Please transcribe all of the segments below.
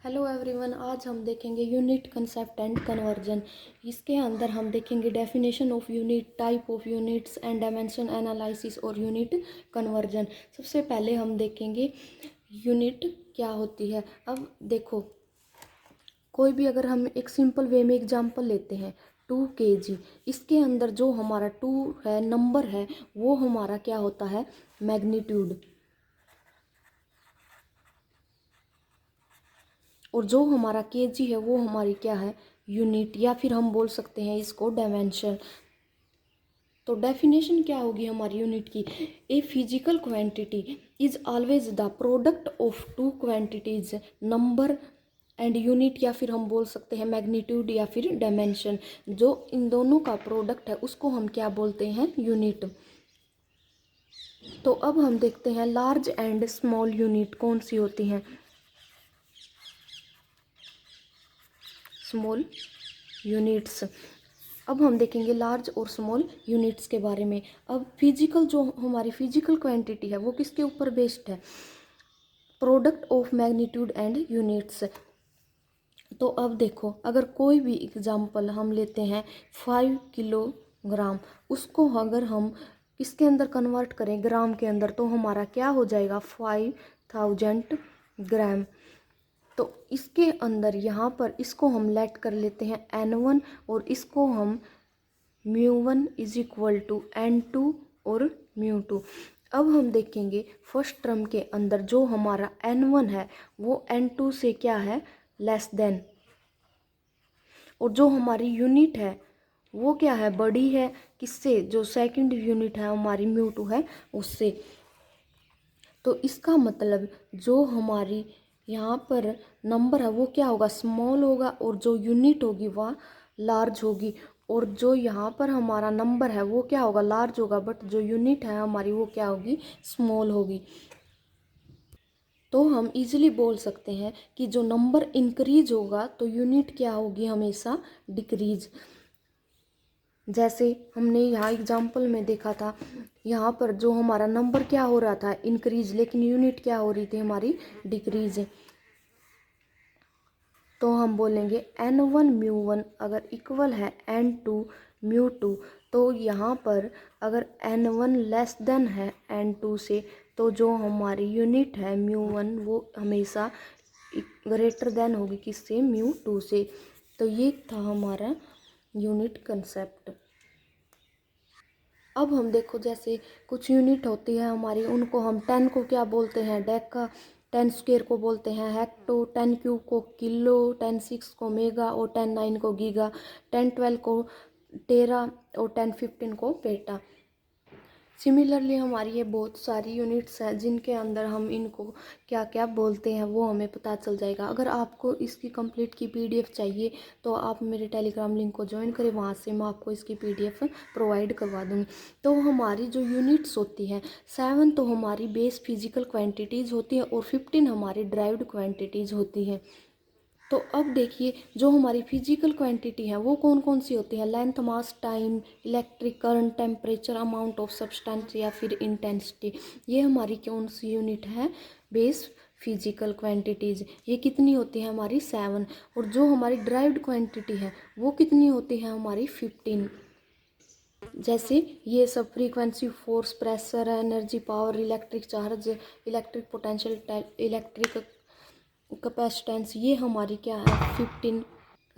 Hello everyone, आज हम देखेंगे यूनिट कंसेप्ट एंड कन्वर्जन। इसके अंदर हम देखेंगे definition of unit, type of units and dimension analysis और यूनिट कन्वर्जन। सबसे पहले हम देखेंगे यूनिट क्या होती है। अब देखो, कोई भी अगर हम एक सिंपल वे में एग्जांपल लेते हैं 2 kg, इसके अंदर जो हमारा 2 है, नंबर है, वो हमारा क्या होता है, मैग्नीट्यूड। और जो हमारा केजी है वो हमारी क्या है, यूनिट, या फिर हम बोल सकते हैं इसको डायमेंशन। तो डेफिनेशन क्या होगी हमारी यूनिट की, a physical quantity is always the product of two quantities, number and unit, या फिर हम बोल सकते हैं मैग्नीट्यूड या फिर डायमेंशन। जो इन दोनों का प्रोडक्ट है उसको हम क्या बोलते हैं, यूनिट। तो अब हम देखते हैं लार्ज एंड स्मॉल यूनिट कौन सी होती हैं। Small units. अब हम देखेंगे लार्ज और स्मॉल यूनिट्स के बारे में। अब फिजिकल, जो हमारी फिजिकल क्वांटिटी है वो किसके ऊपर बेस्ड है, product of magnitude and units. तो अब देखो, अगर कोई भी एग्जांपल हम लेते हैं 5 किलोग्राम, उसको अगर हम इसके अंदर कन्वर्ट करें ग्राम के अंदर, तो हमारा क्या हो जाएगा, 5000 ग्राम। तो इसके अंदर यहाँ पर इसको हम लेट कर लेते हैं N1, और इसको हम μ1 इज इक्वल टू N2 और μ2। अब हम देखेंगे फर्स्ट टर्म के अंदर जो हमारा N1 है वो N2 से क्या है, लेस देन, और जो हमारी यूनिट है वो क्या है, बड़ी है, किससे, जो सेकंड यूनिट है हमारी μ2 है उससे। तो इसका मतलब जो हमारी यहाँ पर नंबर है वो क्या होगा, स्मॉल होगा, और जो यूनिट होगी वह लार्ज होगी। और जो यहाँ पर हमारा नंबर है वो क्या होगा, लार्ज होगा, बट जो यूनिट है हमारी वो क्या होगी, स्मॉल होगी। तो हम इजीली बोल सकते हैं कि जो नंबर इंक्रीज होगा तो यूनिट क्या होगी, हमेशा डिक्रीज। जैसे हमने यहाँ एग्जाम्पल में देखा था, यहाँ पर जो हमारा नंबर क्या हो रहा था, इंक्रीज, लेकिन यूनिट क्या हो रही थी हमारी, डिक्रीज। तो हम बोलेंगे N1 μ1 अगर इक्वल है N2 μ2, तो यहाँ पर अगर N1 लेस देन है N2 से, तो जो हमारी यूनिट है μ1 वो हमेशा ग्रेटर देन होगी किससे, μ2 से। तो ये था हमारा यूनिट कंसेप्ट। अब हम देखो, जैसे कुछ यूनिट होती है हमारी, उनको हम 10 को क्या बोलते हैं, डेका, 10 स्क्वायर को बोलते हैं हेक्टो, 10 क्यूब को किलो, 10 6 को मेगा, और 10 9 को गीगा, 10 12 को टेरा, और 10 15 को पेटा। सिमिलरली हमारी ये बहुत सारी यूनिट्स हैं जिनके अंदर हम इनको क्या क्या बोलते हैं वो हमें पता चल जाएगा। अगर आपको इसकी कंप्लीट की पीडीएफ चाहिए तो आप मेरे टेलीग्राम लिंक को ज्वाइन करें, वहाँ से मैं आपको इसकी पीडीएफ प्रोवाइड करवा दूँगी। तो हमारी जो यूनिट्स होती हैं, 7 तो हमारी बेस फिजिकल क्वान्टिटीज़ होती है और 15 हमारी ड्राइव्ड क्वान्टिटीज़ होती हैं। तो अब देखिए, जो हमारी फिजिकल क्वांटिटी है वो कौन कौन सी होती है, length, mass, time, electric current, temperature, amount of substance या फिर इंटेंसिटी। ये हमारी कौन सी यूनिट है, बेस फिजिकल क्वांटिटीज़। ये कितनी होती है हमारी, 7। और जो हमारी ड्राइव्ड क्वांटिटी है वो कितनी होती है हमारी, 15। जैसे ये सब frequency, force, pressure, energy, power, electric charge, electric potential, electric capacitance, ये हमारी क्या है, 15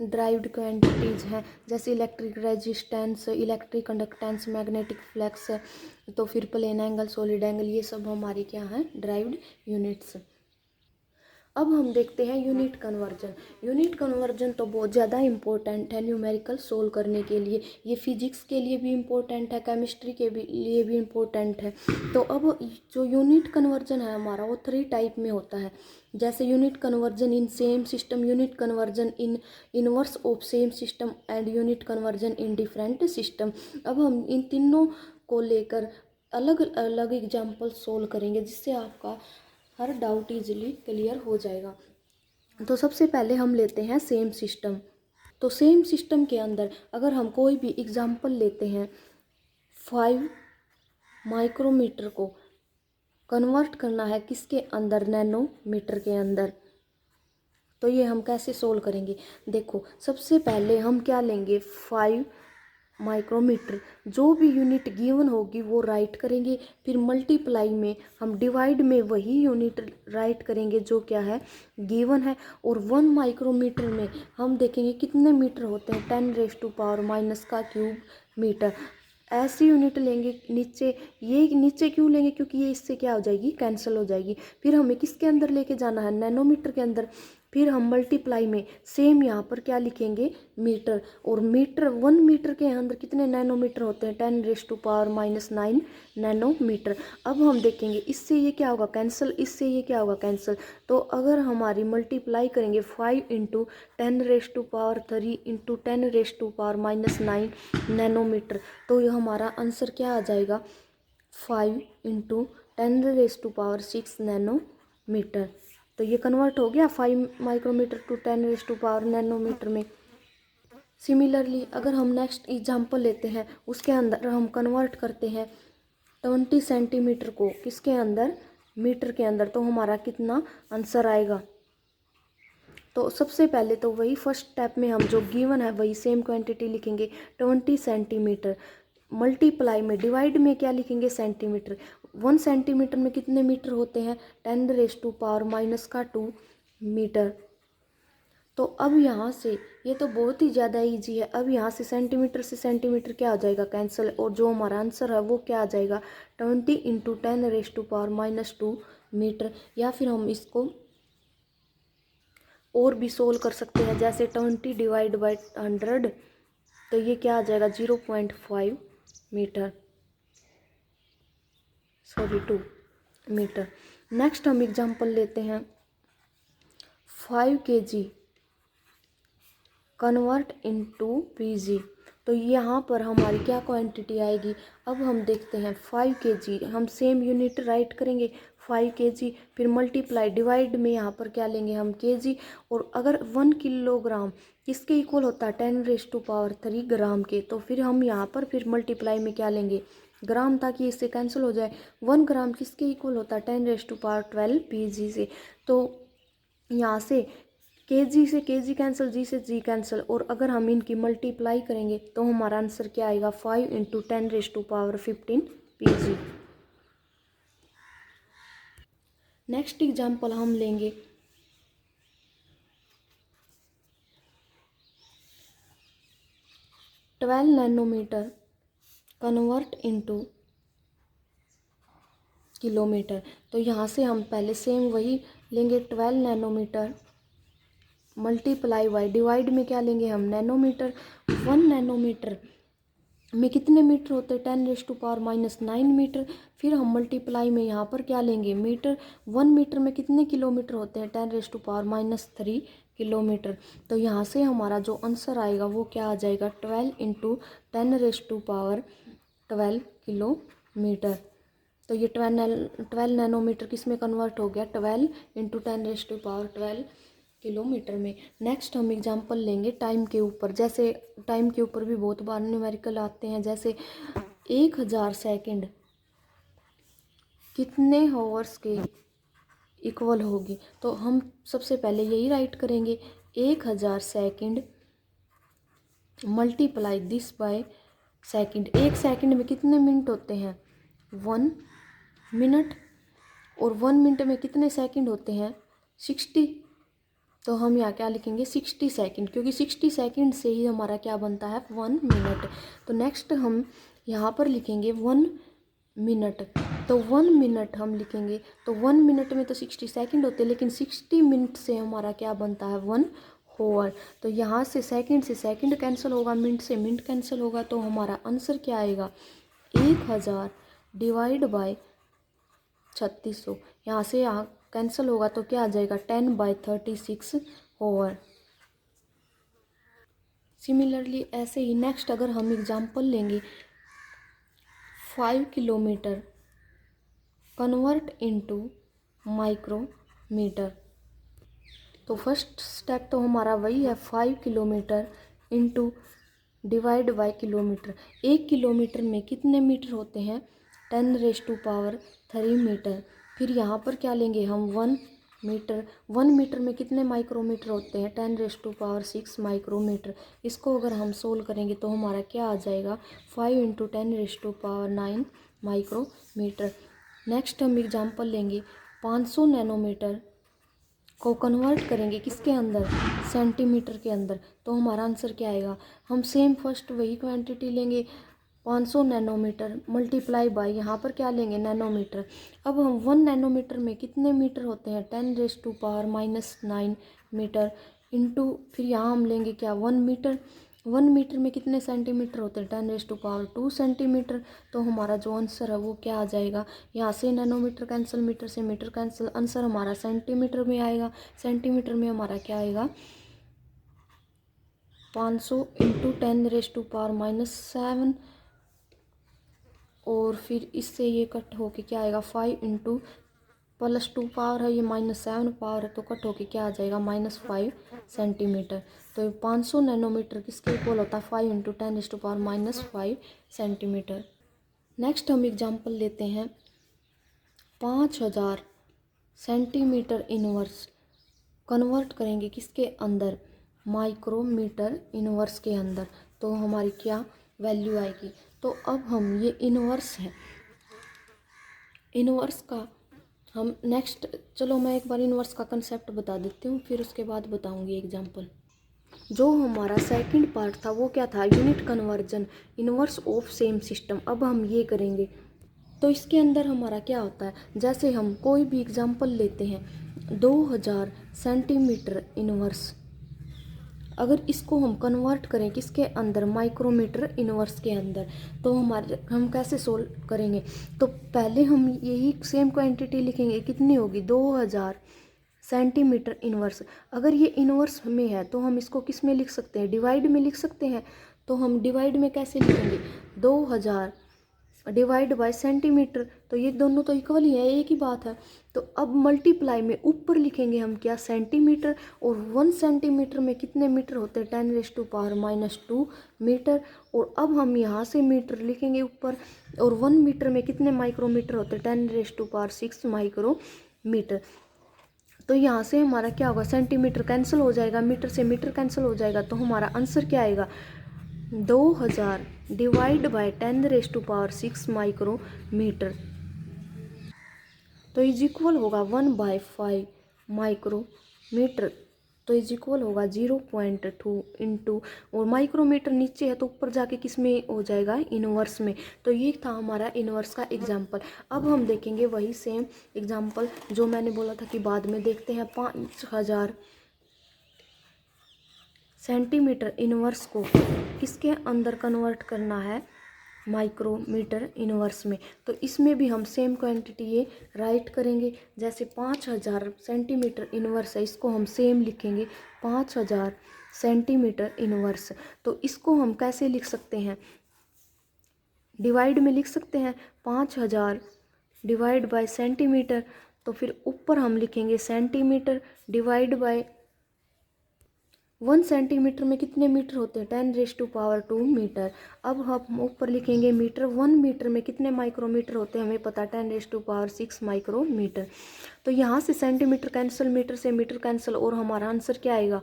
ड्राइव्ड क्वांटिटीज़ हैं। जैसे electric resistance, electric conductance, magnetic flux, तो फिर प्लेन एंगल, सॉलिड एंगल, ये सब हमारी क्या है, ड्राइव्ड यूनिट्स। अब हम देखते हैं यूनिट कन्वर्जन। यूनिट कन्वर्जन तो बहुत ज़्यादा इम्पोर्टेंट है न्यूमेरिकल सोल्व करने के लिए। ये फिजिक्स के लिए भी इम्पोर्टेंट है, केमिस्ट्री के लिए भी इम्पोर्टेंट है। तो अब जो यूनिट कन्वर्जन है हमारा वो 3 टाइप में होता है। जैसे unit conversion in same system, unit conversion in inverse of same system, and unit conversion in different system. अब हम इन तीनों को लेकर अलग अलग एग्जाम्पल सोल्व करेंगे जिससे आपका हर डाउट इजीली क्लियर हो जाएगा। तो सबसे पहले हम लेते हैं सेम सिस्टम। तो सेम सिस्टम के अंदर अगर हम कोई भी एग्जाम्पल लेते हैं, 5 माइक्रोमीटर को कन्वर्ट करना है किसके अंदर, नैनोमीटर के अंदर। तो ये हम कैसे सोल्व करेंगे, देखो सबसे पहले हम क्या लेंगे 5 माइक्रोमीटर, जो भी यूनिट गिवन होगी वो राइट करेंगे, फिर मल्टीप्लाई में हम डिवाइड में वही यूनिट राइट करेंगे जो क्या है गिवन है। और 1 माइक्रोमीटर में हम देखेंगे कितने मीटर होते हैं, 10⁻⁻³ मीटर। ऐसी यूनिट लेंगे नीचे, ये नीचे क्यों लेंगे, क्योंकि ये इससे क्या हो जाएगी कैंसिल हो जाएगी। फिर हमें किसके अंदर लेके जाना है, नैनोमीटर के अंदर। फिर हम मल्टीप्लाई में सेम यहाँ पर क्या लिखेंगे मीटर, और मीटर 1 मीटर के अंदर कितने नैनोमीटर होते हैं, 10⁻⁹ नैनोमीटर। अब हम देखेंगे इससे ये क्या होगा कैंसिल, इससे ये क्या होगा कैंसिल। तो अगर हमारी मल्टीप्लाई करेंगे 5 × 10⁻³ × 10⁻⁻9 नैनोमीटर, तो ये हमारा आंसर क्या आ जाएगा 5 × 10⁻6 नैनोमीटर। तो ये कन्वर्ट हो गया 5 माइक्रोमीटर टू 10⁻⁻9 नैनोमीटर में। सिमिलरली अगर हम नेक्स्ट एग्जांपल लेते हैं, उसके अंदर हम कन्वर्ट करते हैं 20 सेंटीमीटर को किसके अंदर, मीटर के अंदर, तो हमारा कितना आंसर आएगा। तो सबसे पहले तो वही फर्स्ट स्टेप में हम जो गिवन है वही सेम क्वांटिटी लिखेंगे 20 सेंटीमीटर, मल्टीप्लाई में डिवाइड में क्या लिखेंगे सेंटीमीटर। 1 सेंटीमीटर में कितने मीटर होते हैं, 10⁻⁻² मीटर। तो अब यहाँ से ये तो बहुत ही ज़्यादा इजी है, अब यहाँ से सेंटीमीटर क्या हो जाएगा कैंसिल, और जो हमारा आंसर है वो क्या आ जाएगा 20 × 10⁻⁻² मीटर। या फिर हम इसको और भी सोल्व कर सकते हैं, जैसे 20 डिवाइड बाई 100, तो ये क्या आ जाएगा 0.5 मीटर, 2 मीटर। नेक्स्ट हम एग्जांपल लेते हैं 5 kg कन्वर्ट इनटू pg। तो यहाँ पर हमारी क्या क्वांटिटी आएगी, अब हम देखते हैं 5 kg, हम सेम यूनिट राइट करेंगे 5 kg, फिर मल्टीप्लाई डिवाइड में यहाँ पर क्या लेंगे हम kg। और अगर 1 किलोग्राम किसके इक्वल होता है 10⁻³ ग्राम के, तो फिर हम यहाँ पर फिर मल्टीप्लाई में क्या लेंगे ग्राम, ताकि इससे कैंसिल हो जाए। 1 ग्राम किसके इक्वल होता है 10⁻12 pg से। तो यहाँ से केजी से केजी कैंसिल, जी से जी कैंसिल, और अगर हम इनकी मल्टीप्लाई करेंगे तो हमारा आंसर क्या आएगा 5 × 10⁻15 pg। नेक्स्ट एग्जांपल हम लेंगे 12 नैनोमीटर कन्वर्ट इनटू किलोमीटर। तो यहाँ से हम पहले सेम वही लेंगे 12 नैनोमीटर मल्टीप्लाई बाई डिवाइड में क्या लेंगे हम नैनोमीटर। 1 नैनोमीटर में कितने मीटर होते हैं 10⁻⁻9 मीटर। फिर हम मल्टीप्लाई में यहाँ पर क्या लेंगे मीटर। 1 मीटर में कितने किलोमीटर होते हैं 10⁻³ किलोमीटर। तो यहाँ से हमारा जो आंसर आएगा वो क्या आ जाएगा 12 × 10⁻12 किलोमीटर। तो ये 12 नैनोमीटर किस में कन्वर्ट हो गया 12 × 10⁻12 किलोमीटर में। नेक्स्ट हम एग्जांपल लेंगे टाइम के ऊपर। जैसे टाइम के ऊपर भी बहुत बार न्यूमेरिकल आते हैं, जैसे 1000 सेकंड कितने हॉर्स के इक्वल होगी। तो हम सबसे पहले यही राइट करेंगे 1000 second multiply this by second. 1 second में कितने मिनट होते हैं 1 मिनट, और 1 मिनट में कितने सेकंड होते हैं 60। तो हम यहाँ क्या लिखेंगे 60 सेकंड, क्योंकि 60 सेकंड से ही हमारा क्या बनता है 1 मिनट। तो नेक्स्ट हम यहाँ पर लिखेंगे 1 मिनट। तो 1 मिनट हम लिखेंगे, तो 1 मिनट में तो 60 सेकंड होते हैं, लेकिन 60 मिनट से हमारा क्या बनता है 1 आवर। तो यहाँ से सेकंड कैंसिल होगा, मिनट से मिनट कैंसिल होगा, तो हमारा आंसर क्या आएगा 1000 डिवाइड बाय 3600। यहाँ से यहाँ कैंसिल होगा तो क्या आ जाएगा 10/36 आवर। सिमिलरली ऐसे ही नेक्स्ट अगर हम एग्जांपल लेंगे 5 किलोमीटर कन्वर्ट इनटू माइक्रोमीटर। तो फर्स्ट स्टेप तो हमारा वही है 5 kilometre into divide by kilometre. 1 kilometre में कितने मीटर होते हैं 10⁻³ मीटर। फिर यहाँ पर क्या लेंगे हम 1 मीटर। 1 मीटर में कितने माइक्रोमीटर होते हैं? 10⁻6 माइक्रोमीटर। इसको अगर हम सोल्व करेंगे तो हमारा क्या आ जाएगा? 5 × 10⁻9 माइक्रोमीटर। नेक्स्ट हम एग्जांपल लेंगे 500 नैनोमीटर को कन्वर्ट करेंगे किसके अंदर? सेंटीमीटर के अंदर। तो हमारा आंसर क्या आएगा? हम सेम फर्स्ट वही क्वांटिटी लेंगे 500 नैनोमीटर मल्टीप्लाई बाय यहाँ पर क्या लेंगे? नैनोमीटर। अब हम 1 नैनोमीटर में कितने मीटर होते हैं? 10⁻⁻9 मीटर इंटू फिर यहाँ हम लेंगे क्या? 1 मीटर। 1 मीटर में कितने सेंटीमीटर होते हैं? 10⁻2 सेंटीमीटर। तो हमारा जो आंसर है वो क्या आ जाएगा? यहाँ से नैनोमीटर कैंसिल, मीटर से मीटर कैंसिल, आंसर हमारा सेंटीमीटर में आएगा। सेंटीमीटर में हमारा क्या आएगा? 500 × 10⁻⁻7 और फिर इससे ये कट होके क्या आएगा? 5 × +2 पावर है, ये -7 पावर है, तो कट होके क्या आ जाएगा? -5 सेंटीमीटर। तो 500 नैनोमीटर किसके इक्वल होता है? 5 × 10⁻⁻5 सेंटीमीटर। नेक्स्ट हम एग्जांपल लेते हैं 5000 सेंटीमीटर इनवर्स कन्वर्ट करेंगे किसके अंदर? माइक्रोमीटर इनवर्स के अंदर। तो हमारी क्या वैल्यू आएगी? तो अब हम ये इनवर्स है, इनवर्स का हम नेक्स्ट, चलो मैं एक बार इनवर्स का कंसेप्ट बता देती हूँ, फिर उसके बाद बताऊँगी एग्जांपल। जो हमारा सेकंड पार्ट था वो क्या था? Unit conversion, inverse of same system. अब हम ये करेंगे तो इसके अंदर हमारा क्या होता है? जैसे हम कोई भी एग्जांपल लेते हैं 2000 सेंटीमीटर इनवर्स, अगर इसको हम कन्वर्ट करें किसके अंदर? माइक्रोमीटर इनवर्स के अंदर। तो हम कैसे सोल्व करेंगे? तो पहले हम यही सेम क्वांटिटी लिखेंगे, कितनी होगी? 2000 सेंटीमीटर इनवर्स। अगर ये इनवर्स में है तो हम इसको किस में लिख सकते हैं? डिवाइड में लिख सकते हैं। तो हम डिवाइड में कैसे लिखेंगे? 2000 डिवाइड बाय सेंटीमीटर, तो ये दोनों तो इक्वल ही है, एक ही बात है। तो अब मल्टीप्लाई में ऊपर लिखेंगे हम क्या? सेंटीमीटर। और 1 सेंटीमीटर में कितने मीटर होते हैं? 10⁻⁻2 मीटर। और अब हम यहाँ से मीटर लिखेंगे ऊपर, और 1 मीटर में कितने माइक्रोमीटर होते हैं? 10⁻6 माइक्रोमीटर। तो यहाँ से हमारा क्या होगा? सेंटीमीटर कैंसिल हो जाएगा, मीटर से मीटर कैंसिल हो जाएगा, तो हमारा आंसर क्या आएगा? 2000 डिवाइड बाय 10⁻6 माइक्रोमीटर, तो इज इक्वल होगा 1/5 माइक्रोमीटर। तो इज इक्वल होगा 0.2 इंटू, और माइक्रोमीटर नीचे है तो ऊपर जाके किस में हो जाएगा? इनवर्स में। तो ये था हमारा इनवर्स का एग्जाम्पल। अब हम देखेंगे वही सेम एग्जाम्पल जो मैंने बोला था कि बाद में देखते हैं। 5000 सेंटीमीटर इनवर्स को किसके अंदर कन्वर्ट करना है? माइक्रोमीटर इनवर्स में। तो इसमें भी हम सेम क्वांटिटी ये राइट करेंगे। जैसे 5000 सेंटीमीटर इनवर्स है, इसको हम सेम लिखेंगे 5000 सेंटीमीटर इनवर्स। तो इसको हम कैसे लिख सकते हैं? डिवाइड में लिख सकते हैं। 5000 डिवाइड बाय सेंटीमीटर, तो फिर ऊपर हम लिखेंगे सेंटीमीटर डिवाइड बाय 1 सेंटीमीटर में कितने मीटर होते हैं? 10⁻2 मीटर। अब हम ऊपर लिखेंगे मीटर। 1 मीटर में कितने माइक्रोमीटर होते हैं? हमें पता 10⁻6 माइक्रोमीटर। तो यहाँ से सेंटीमीटर कैंसिल, मीटर से मीटर कैंसिल, और हमारा आंसर क्या आएगा?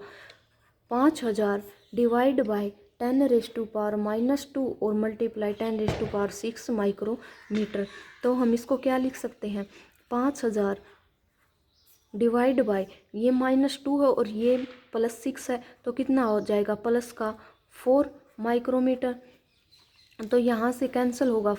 5000 डिवाइड बाय 10⁻2 और मल्टीप्लाई 10⁻6 माइक्रोमीटर। तो हम इसको क्या लिख सकते हैं? 5000 डिवाइड बाय, ये -2 है और ये +6 है, तो कितना हो जाएगा? प्लस का 4 माइक्रोमीटर। तो यहाँ से कैंसिल होगा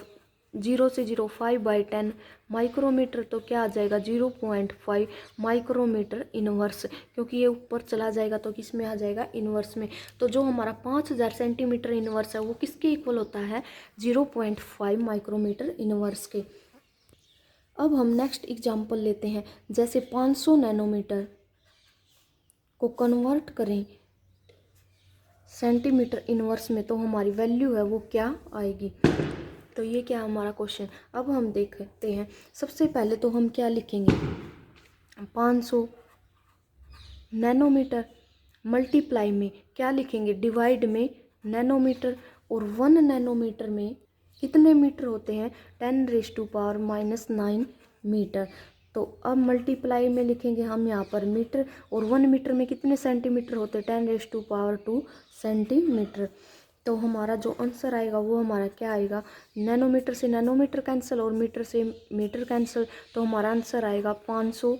0 से 0, 5/10 माइक्रोमीटर। तो क्या आ जाएगा? 0.5 माइक्रोमीटर इनवर्स, क्योंकि ये ऊपर चला जाएगा तो किस में आ जाएगा? इनवर्स में। तो जो हमारा 5000 सेंटीमीटर इनवर्स है वो किसके इक्वल होता है? 0.5 माइक्रोमीटर इनवर्स के। अब हम नेक्स्ट एग्जाम्पल लेते हैं। जैसे 500 नैनोमीटर को कन्वर्ट करें सेंटीमीटर इनवर्स में, तो हमारी वैल्यू है वो क्या आएगी? तो ये क्या हमारा क्वेश्चन। अब हम देखते हैं। सबसे पहले तो हम क्या लिखेंगे? 500 नैनोमीटर मल्टीप्लाई में क्या लिखेंगे? डिवाइड में नैनोमीटर, और 1 नैनोमीटर में कितने मीटर होते हैं? 10⁻⁻9 मीटर। तो अब मल्टीप्लाई में लिखेंगे हम यहाँ पर मीटर, और 1 मीटर में कितने सेंटीमीटर होते हैं, 10⁻², सेंटीमीटर। तो हमारा जो आंसर आएगा वो हमारा क्या आएगा, नैनोमीटर से नैनोमीटर कैंसिल और मीटर से मीटर कैंसिल, तो हमारा आंसर आएगा 500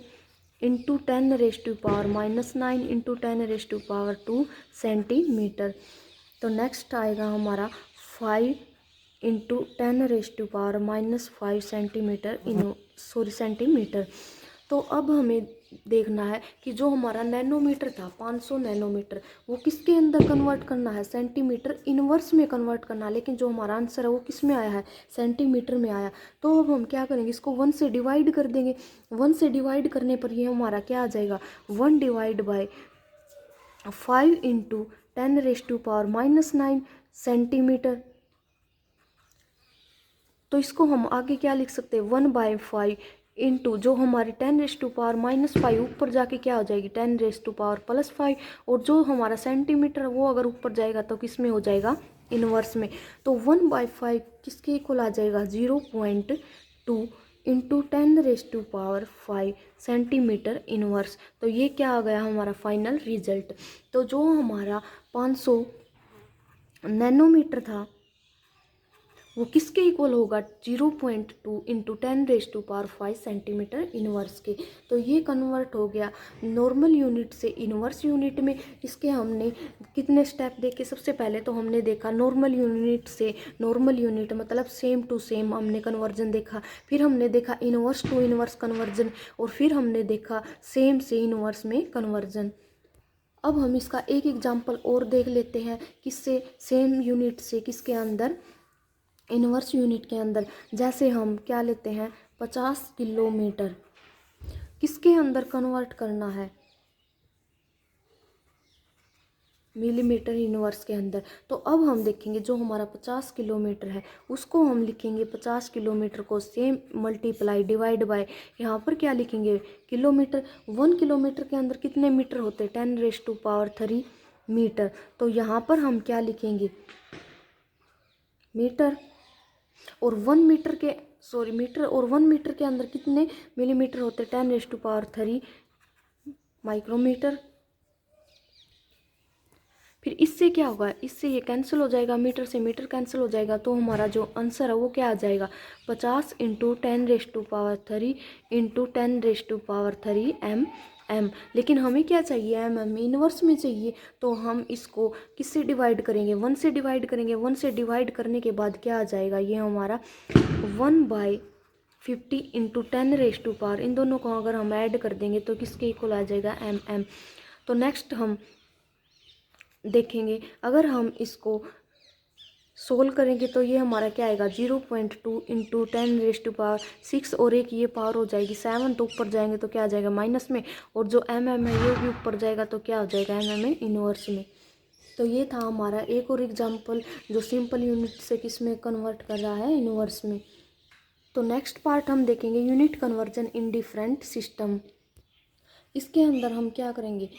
इंटू 10⁻⁻9 इंटू 10⁻², सेंटीमीटर। तो नेक्स्ट आएगा हमारा 5 इंटू 10⁻⁻5 सेंटीमीटर सेंटीमीटर। तो अब हमें देखना है कि जो हमारा नैनोमीटर था 500 नैनोमीटर, वो किसके अंदर कन्वर्ट करना है, सेंटीमीटर इनवर्स में कन्वर्ट करना है। लेकिन जो हमारा आंसर है वो किस में आया है, सेंटीमीटर में आया। तो अब हम क्या करेंगे, इसको 1 से डिवाइड कर देंगे। 1 से डिवाइड करने पर ये हमारा क्या आ जाएगा, 1/5 इंटू 10⁻⁻9 सेंटीमीटर। तो इसको हम आगे क्या लिख सकते हैं, 1/5 इंटू जो हमारी 10⁻⁻5 ऊपर जाके क्या हो जाएगी, 10⁻+5, और जो हमारा सेंटीमीटर वो अगर ऊपर जाएगा तो किस में हो जाएगा, इनवर्स में। तो 1/5 किसके इक्वल आ जाएगा, 0.2 इंटू 10⁻5 सेंटीमीटर इनवर्स। तो ये क्या आ गया हमारा फाइनल रिजल्ट। तो जो हमारा 500 नैनोमीटर था वो किसके इक्वल होगा, 0.2 इंटू 10⁻5 सेंटीमीटर इनवर्स के। तो ये कन्वर्ट हो गया नॉर्मल यूनिट से इनवर्स यूनिट में। इसके हमने कितने स्टेप देखे, सबसे पहले तो हमने देखा नॉर्मल यूनिट से नॉर्मल यूनिट मतलब सेम टू सेम हमने कन्वर्जन देखा। फिर हमने देखा इनवर्स टू इनवर्स कन्वर्जन, और फिर हमने देखा सेम से इनवर्स में कन्वर्जन। अब हम इसका एक एग्जाम्पल और देख लेते हैं, किससे, सेम यूनिट से किसके अंदर, इनवर्स यूनिट के अंदर। जैसे हम क्या लेते हैं, 50 किलोमीटर किसके अंदर कन्वर्ट करना है, मिलीमीटर इनवर्स के अंदर। तो अब हम देखेंगे जो हमारा 50 किलोमीटर है उसको हम लिखेंगे, 50 किलोमीटर को सेम मल्टीप्लाई डिवाइड बाय, यहाँ पर क्या लिखेंगे, किलोमीटर। 1 किलोमीटर के अंदर कितने मीटर होते हैं, 10⁻³ मीटर। तो यहाँ पर हम क्या लिखेंगे, मीटर। और 1 मीटर के मीटर और 1 मीटर के अंदर कितने मिलीमीटर होते हैं, 10⁻³ माइक्रोमीटर। फिर इससे क्या होगा, इससे ये कैंसिल हो जाएगा, मीटर से मीटर कैंसिल हो जाएगा। तो हमारा जो आंसर है वो क्या आ जाएगा, 50 इंटू 10⁻³ इंटू 10⁻³ एम। लेकिन हमें क्या चाहिए, एम इनवर्स में चाहिए। तो हम इसको किससे डिवाइड करेंगे, 1 से डिवाइड करेंगे। 1 से डिवाइड करने के बाद क्या आ जाएगा, ये हमारा 1/50 इंटू 10⁻, इन दोनों को अगर हम ऐड कर देंगे तो किसके इक्वल आ जाएगा, एम। तो नेक्स्ट हम देखेंगे, अगर हम इसको सोल्व करेंगे तो ये हमारा क्या आएगा, 0.2 इंटू 10⁻6, और एक ये पावर हो जाएगी 7, तो ऊपर जाएंगे तो क्या आ जाएगा, माइनस में। और जो एम है ये भी ऊपर जाएगा तो क्या हो जाएगा, एम में इनवर्स में। तो ये था हमारा एक और एग्जाम्पल जो सिंपल यूनिट से किस में कन्वर्ट कर रहा है, इनवर्स में। तो नेक्स्ट पार्ट हम देखेंगे unit conversion in different system. इसके अंदर हम क्या करेंगे,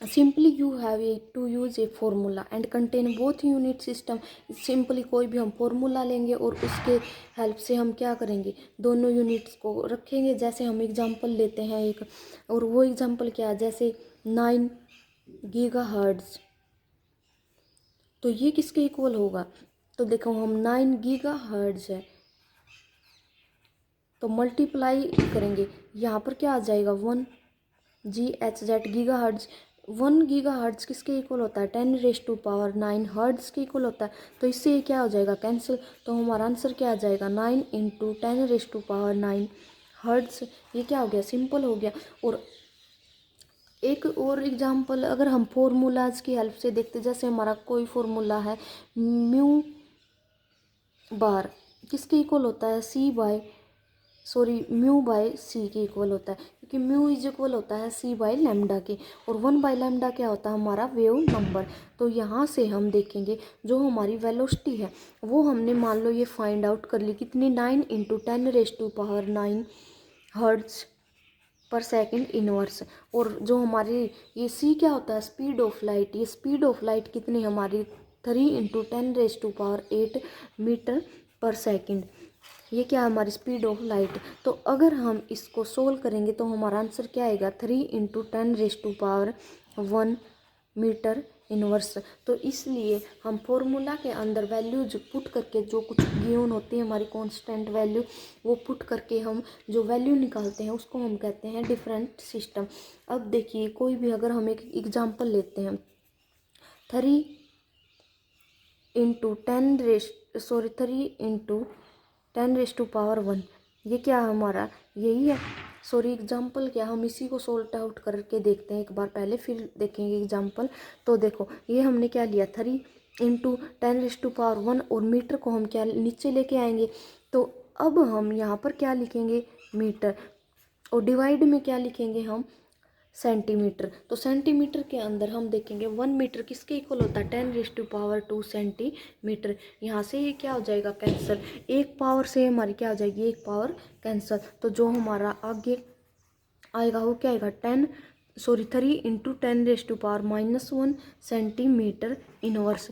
simply you have to use a formula and contain both unit system. Simply कोई भी हम फॉर्मूला लेंगे और उसके हेल्प से हम क्या करेंगे, दोनों यूनिट्स को रखेंगे। जैसे हम एग्जांपल लेते हैं एक, और वो एग्जांपल क्या है, जैसे 9 गीगाहर्ट्ज़। तो ये किसके इक्वल होगा, तो देखो हम 9 गीगाहर्ट्ज़ है तो मल्टीप्लाई करेंगे, यहाँ पर क्या आ जाएगा, 1 GHz गीगाहर्ट्ज़। 1 गीगाहर्ट्ज़ किसके इक्वल होता है, 10⁻⁹ हर्ट्ज़ के इक्वल होता है। तो इससे ये क्या हो जाएगा, कैंसिल। तो हमारा आंसर क्या आ जाएगा, 9 इंटू 10⁻⁹ हर्ट्ज़। ये क्या हो गया, सिंपल हो गया। और एक और एग्जांपल अगर हम फॉर्मूलाज की हेल्प से देखते, जैसे हमारा कोई फॉर्मूला है, म्यू बार किसके इक्वल होता है, म्यू बाय सी के इक्वल होता है, क्योंकि म्यू इज इक्वल होता है सी बाय लैम्डा के, और 1/λ क्या होता है, हमारा वेव नंबर। तो यहाँ से हम देखेंगे जो हमारी वेलोसिटी है वो हमने मान लो ये फाइंड आउट कर ली, कितनी, 9 इंटू 10⁻⁹ हर्ट्ज़ पर सेकेंड इनवर्स। और जो हमारी ये सी क्या होता है, स्पीड ऑफ लाइट। ये स्पीड ऑफ लाइट कितनी हमारी, 3 इंटू 10⁸ मीटर पर सेकेंड। ये क्या है हमारी स्पीड ऑफ लाइट। तो अगर हम इसको सोल्व करेंगे तो हमारा आंसर क्या आएगा, 3 × 10⁻⁴ मीटर इनवर्स। तो इसलिए हम फॉर्मूला के अंदर वैल्यूज पुट करके, जो कुछ गिवन होती है हमारी कांस्टेंट वैल्यू, वो पुट करके हम जो वैल्यू निकालते हैं उसको हम कहते हैं डिफरेंट सिस्टम। अब देखिए कोई भी अगर हम एक एग्जांपल लेते हैं, 3 × 10⁻⁴ ये क्या है हमारा, यही है। सॉरी एग्जाम्पल क्या, हम इसी को सोल्ट आउट करके देखते हैं एक बार पहले, फिर देखेंगे एग्जाम्पल। तो देखो ये हमने क्या लिया, 3 × 10⁻⁴ और मीटर को हम क्या नीचे लेके आएंगे। तो अब हम यहाँ पर क्या लिखेंगे, मीटर, और डिवाइड में क्या लिखेंगे हम, सेंटीमीटर। तो सेंटीमीटर के अंदर हम देखेंगे 1 मीटर किसके इक्वल होता है, 10⁻² सेंटीमीटर। यहाँ से ये क्या हो जाएगा, कैंसिल, एक पावर से हमारी क्या हो जाएगी, एक पावर कैंसिल। तो जो हमारा आगे आएगा वो क्या आएगा, 3 × 10⁻⁻1 सेंटीमीटर इनवर्स।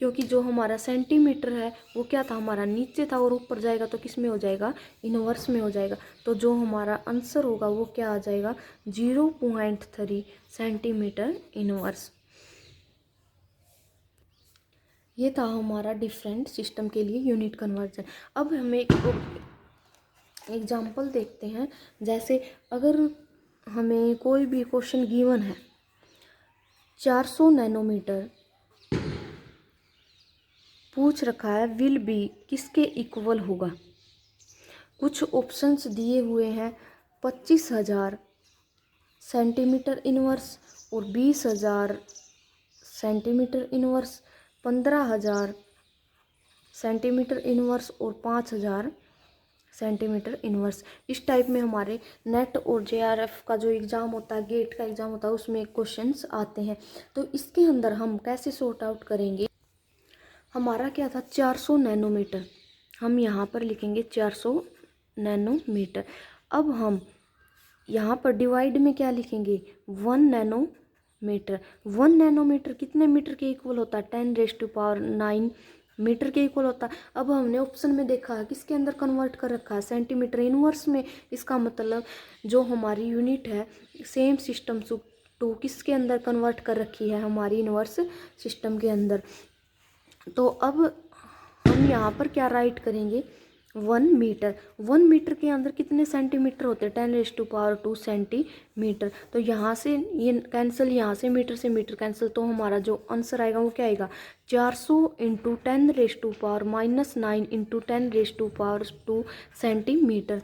क्योंकि जो हमारा सेंटीमीटर है वो क्या था, हमारा नीचे था, और ऊपर जाएगा तो किस में हो जाएगा, इनवर्स में हो जाएगा। तो जो हमारा आंसर होगा वो क्या आ जाएगा, 0.3 सेंटीमीटर इनवर्स। ये था हमारा डिफरेंट सिस्टम के लिए यूनिट कन्वर्जन। अब हमें एक एग्जाम्पल देखते हैं। जैसे अगर हमें कोई भी क्वेश्चन गिवन है, 400 नैनोमीटर पूछ रखा है, विल बी किसके इक्वल होगा। कुछ ऑप्शंस दिए हुए हैं, 25,000 सेंटीमीटर इनवर्स और 20,000 सेंटीमीटर इनवर्स, 15,000 सेंटीमीटर इनवर्स और 5,000 सेंटीमीटर इनवर्स। इस टाइप में हमारे नेट और जेआरएफ का जो एग्ज़ाम होता है, गेट का एग्ज़ाम होता है, उसमें क्वेश्चंस आते हैं। तो इसके अंदर हम कैसे सॉर्ट आउट करेंगे, हमारा क्या था 400 नैनोमीटर, हम यहाँ पर लिखेंगे 400 नैनोमीटर। अब हम यहाँ पर डिवाइड में क्या लिखेंगे, 1 नैनोमीटर। 1 नैनोमीटर कितने मीटर के इक्वल होता है, 10⁻⁹ मीटर के इक्वल होता है। अब हमने ऑप्शन में देखा है किसके अंदर कन्वर्ट कर रखा है, सेंटीमीटर इनवर्स में। इसका मतलब जो हमारी यूनिट है सेम सिस्टम टू किसके अंदर कन्वर्ट कर रखी है, हमारी इनवर्स सिस्टम के अंदर। तो अब हम यहाँ पर क्या राइट करेंगे, 1 मीटर। 1 मीटर के अंदर कितने सेंटीमीटर होते हैं, 10⁻² सेंटीमीटर। तो यहाँ से ये कैंसिल, यहाँ से मीटर कैंसिल। तो हमारा जो आंसर आएगा वो क्या आएगा, 400 × 10⁻⁻9 × 10⁻² सेंटीमीटर।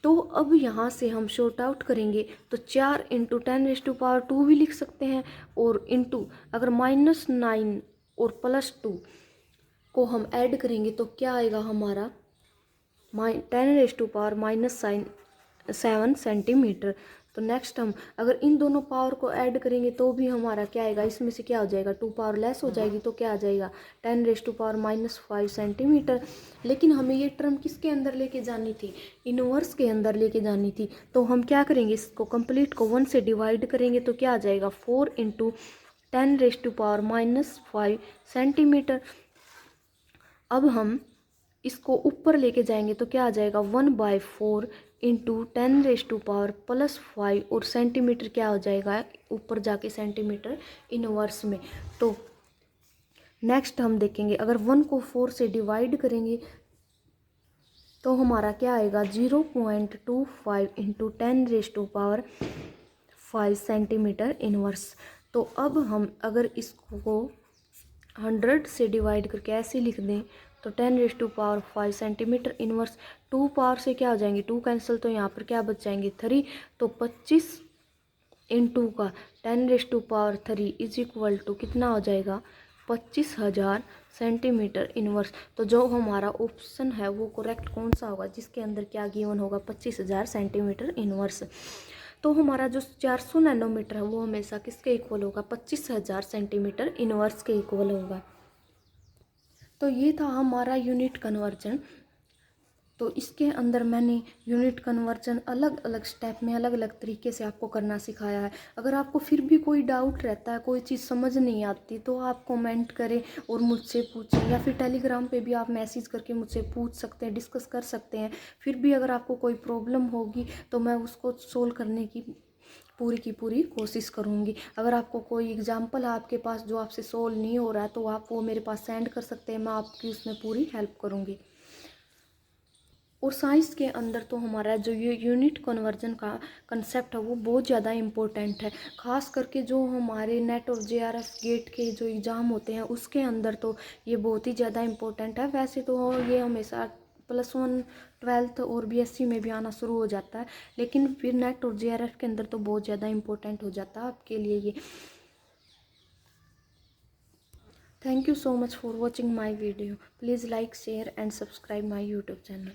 तो अब यहाँ से हम शॉर्ट आउट करेंगे तो 4 × 10⁻² भी लिख सकते हैं, और इंटू अगर -9 और +2 को हम ऐड करेंगे तो क्या आएगा हमारा, 10⁻⁻7 सेंटीमीटर। तो नेक्स्ट हम अगर इन दोनों पावर को ऐड करेंगे तो भी हमारा क्या आएगा, इसमें से क्या हो जाएगा, 2 पावर लेस हो जाएगी, तो क्या आ जाएगा 10⁻⁻5 सेंटीमीटर। लेकिन हमें ये टर्म किसके अंदर लेके जानी थी, इनवर्स के अंदर लेके जानी थी। तो हम क्या करेंगे, इसको कंप्लीट को 1 से डिवाइड करेंगे तो क्या आ जाएगा, 4 × 10⁻⁻5 सेंटीमीटर। अब हम इसको ऊपर लेके जाएंगे तो क्या आ जाएगा, 1/4 × 10⁻⁻5 और सेंटीमीटर क्या हो जाएगा, ऊपर जाके सेंटीमीटर इनवर्स में। तो नेक्स्ट हम देखेंगे अगर 1 को 4 से डिवाइड करेंगे तो हमारा क्या आएगा, 0.25 × 10⁻5 सेंटीमीटर इनवर्स। तो अब हम अगर इसको 100 से डिवाइड करके ऐसे लिख दें तो 10⁻5 सेंटीमीटर इनवर्स। 2 पावर से क्या हो जाएंगे, 2 कैंसिल, तो यहाँ पर क्या बच जाएंगे, 3। तो 25 × का 10⁻³ इज इक्वल टू कितना हो जाएगा, 25,000 सेंटीमीटर इनवर्स। तो जो हमारा ऑप्शन है वो करेक्ट कौन सा होगा, जिसके अंदर क्या गिवन होगा, 25,000 सेंटीमीटर इनवर्स। तो हमारा जो 400 नैनोमीटर है वो हमेशा किसके इक्वल होगा, 25,000 सेंटीमीटर इनवर्स के इक्वल होगा। तो ये था हमारा यूनिट कन्वर्जन। तो इसके अंदर मैंने यूनिट कन्वर्जन अलग अलग स्टेप में अलग अलग तरीके से आपको करना सिखाया है। अगर आपको फिर भी कोई डाउट रहता है, कोई चीज़ समझ नहीं आती, तो आप कमेंट करें और मुझसे पूछें, या फिर टेलीग्राम पे भी आप मैसेज करके मुझसे पूछ सकते हैं, डिस्कस कर सकते हैं। फिर भी अगर आपको कोई प्रॉब्लम होगी तो मैं उसको सोल्व करने की पूरी कोशिश करूँगी। अगर आपको कोई एग्जाम्पल है आपके पास जो आपसे सोल्व नहीं हो रहा है, तो आप वो मेरे पास सेंड कर सकते हैं, मैं आपकी उसमें पूरी हेल्प करूँगी। और साइंस के अंदर तो हमारा जो ये यूनिट कन्वर्जन का कंसेप्ट है वो बहुत ज़्यादा इम्पोर्टेंट है। ख़ास करके जो हमारे नेट और जेआरएफ गेट के जो एग्ज़ाम होते हैं उसके अंदर तो ये बहुत ही ज़्यादा इम्पोर्टेंट है। वैसे तो ये हमेशा +1 12th और बीएससी में भी आना शुरू हो जाता है, लेकिन फिर नेट और जेआरएफ के अंदर तो बहुत ज़्यादा इम्पोर्टेंट हो जाता है आपके लिए ये। Thank you so much for watching my video. Please like, share and subscribe my YouTube channel.